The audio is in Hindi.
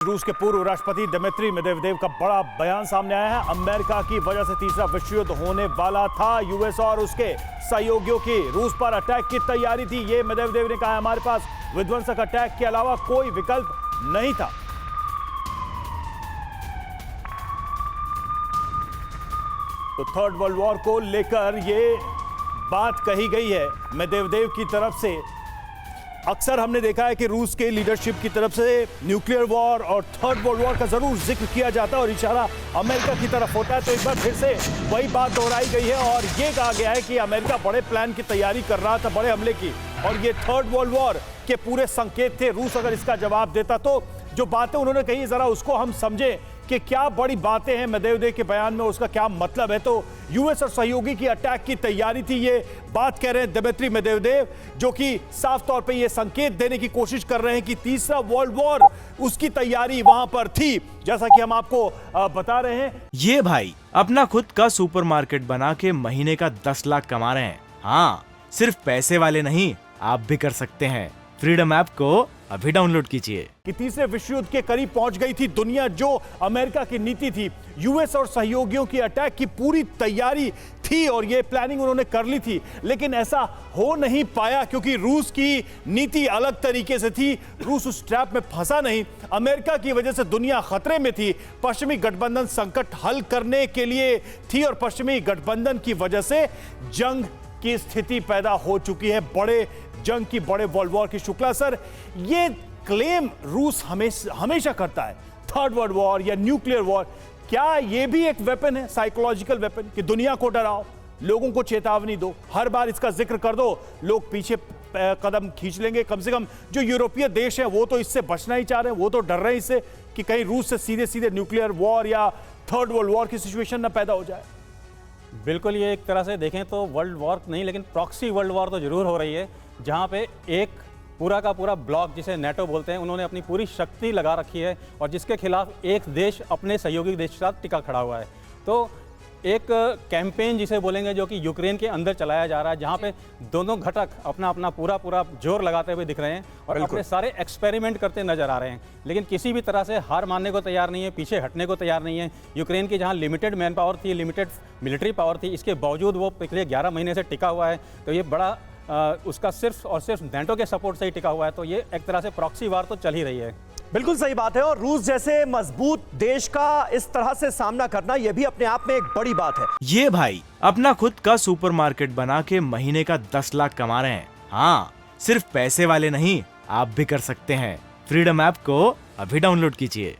रूस के पूर्व राष्ट्रपति दिमित्री मेदवेदेव का बड़ा बयान सामने आया है। अमेरिका की वजह से तीसरा विश्व युद्ध होने वाला था। यूएस और उसके सहयोगियों की रूस पर अटैक की तैयारी थी। ये मेदवेदेव ने कहा, हमारे पास विध्वंसक अटैक के अलावा कोई विकल्प नहीं था। तो थर्ड वर्ल्ड वॉर को लेकर ये बात कही गई है मेदवेदेव की तरफ से। अक्सर हमने देखा है कि रूस के लीडरशिप की तरफ से न्यूक्लियर वॉर और थर्ड वर्ल्ड वॉर का जरूर जिक्र किया जाता है और इशारा अमेरिका की तरफ होता है। तो एक बार फिर से वही बात दोहराई गई है और ये कहा गया है कि अमेरिका बड़े प्लान की तैयारी कर रहा था, बड़े हमले की, और ये थर्ड वर्ल्ड वॉर के पूरे संकेत थे। रूस अगर इसका जवाब देता तो जो बातें उन्होंने कही जरा उसको हम समझें कि क्या बड़ी बातें हैं मेदवेदेव के बयान में, उसका क्या मतलब है। तो यूएस और सहयोगी की अटैक की तैयारी थी, ये बात कह रहे हैं दिमित्री मेदवेदेव, जो कि साफ तौर पे ये संकेत देने की कोशिश कर रहे हैं कि तीसरा वर्ल्ड वॉर उसकी तैयारी वहां पर थी, जैसा कि हम आपको बता रहे हैं। ये भाई अपना खुद का सुपरमार्केट बना के महीने का 10 लाख कमा रहे हैं। हाँ, सिर्फ पैसे वाले नहीं, आप भी कर सकते हैं। फ्रीडम ऐप को अभी डाउनलोड कीजिए। कि तीसरे विश्व युद्ध के करीब पहुंच गई थी दुनिया। जो अमेरिका की नीति थी, यूएस और सहयोगियों की अटैक की पूरी तैयारी थी और ये प्लानिंग उन्होंने कर ली थी, लेकिन ऐसा हो नहीं पाया क्योंकि रूस की नीति अलग तरीके से थी। रूस उस ट्रैप में फंसा नहीं। अमेरिका की वजह से दुनिया खतरे में थी। पश्चिमी गठबंधन संकट हल करने के लिए थी और पश्चिमी गठबंधन की वजह से जंग की स्थिति पैदा हो चुकी है, बड़े जंग की, बड़े वर्ल्ड वॉर की। शुक्ला सर, ये क्लेम रूस हमेशा करता है, थर्ड वर्ल्ड वॉर या न्यूक्लियर वॉर, क्या ये भी एक वेपन है, साइकोलॉजिकल वेपन, कि दुनिया को डराओ, लोगों को चेतावनी दो, हर बार इसका जिक्र कर दो, लोग पीछे कदम खींच लेंगे। कम से कम जो यूरोपीय देश है वो तो इससे बचना ही चाह रहे हैं, वो तो डर रहे हैं इससे कि कहीं रूस से सीधे सीधे न्यूक्लियर वॉर या थर्ड वर्ल्ड वॉर की सिचुएशन ना पैदा हो जाए। बिल्कुल, ये एक तरह से देखें तो वर्ल्ड वॉर नहीं, लेकिन प्रॉक्सी वर्ल्ड वॉर तो जरूर हो रही है, जहां पे एक पूरा का पूरा ब्लॉक, जिसे नेटो बोलते हैं, उन्होंने अपनी पूरी शक्ति लगा रखी है और जिसके खिलाफ एक देश अपने सहयोगी देश के साथ टिका खड़ा हुआ है। तो एक कैंपेन जिसे बोलेंगे, जो कि यूक्रेन के अंदर चलाया जा रहा है, जहां पे दोनों घटक अपना अपना पूरा जोर लगाते हुए दिख रहे हैं और अपने सारे एक्सपेरिमेंट करते नजर आ रहे हैं, लेकिन किसी भी तरह से हार मानने को तैयार नहीं है, पीछे हटने को तैयार नहीं है। यूक्रेन की जहां लिमिटेड मैन पावर थी, लिमिटेड मिलिट्री पावर थी, इसके बावजूद वो पिछले 11 महीने से टिका हुआ है। तो ये बड़ा उसका सिर्फ और सिर्फ नेटो के सपोर्ट से ही टिका हुआ है। तो ये एक तरह से प्रॉक्सी वार तो चल ही रही है। बिल्कुल सही बात है, और रूस जैसे मजबूत देश का इस तरह से सामना करना, यह भी अपने आप में एक बड़ी बात है। ये भाई अपना खुद का सुपरमार्केट बना के महीने का 10 लाख कमा रहे हैं। हाँ, सिर्फ पैसे वाले नहीं, आप भी कर सकते हैं। फ्रीडम ऐप को अभी डाउनलोड कीजिए।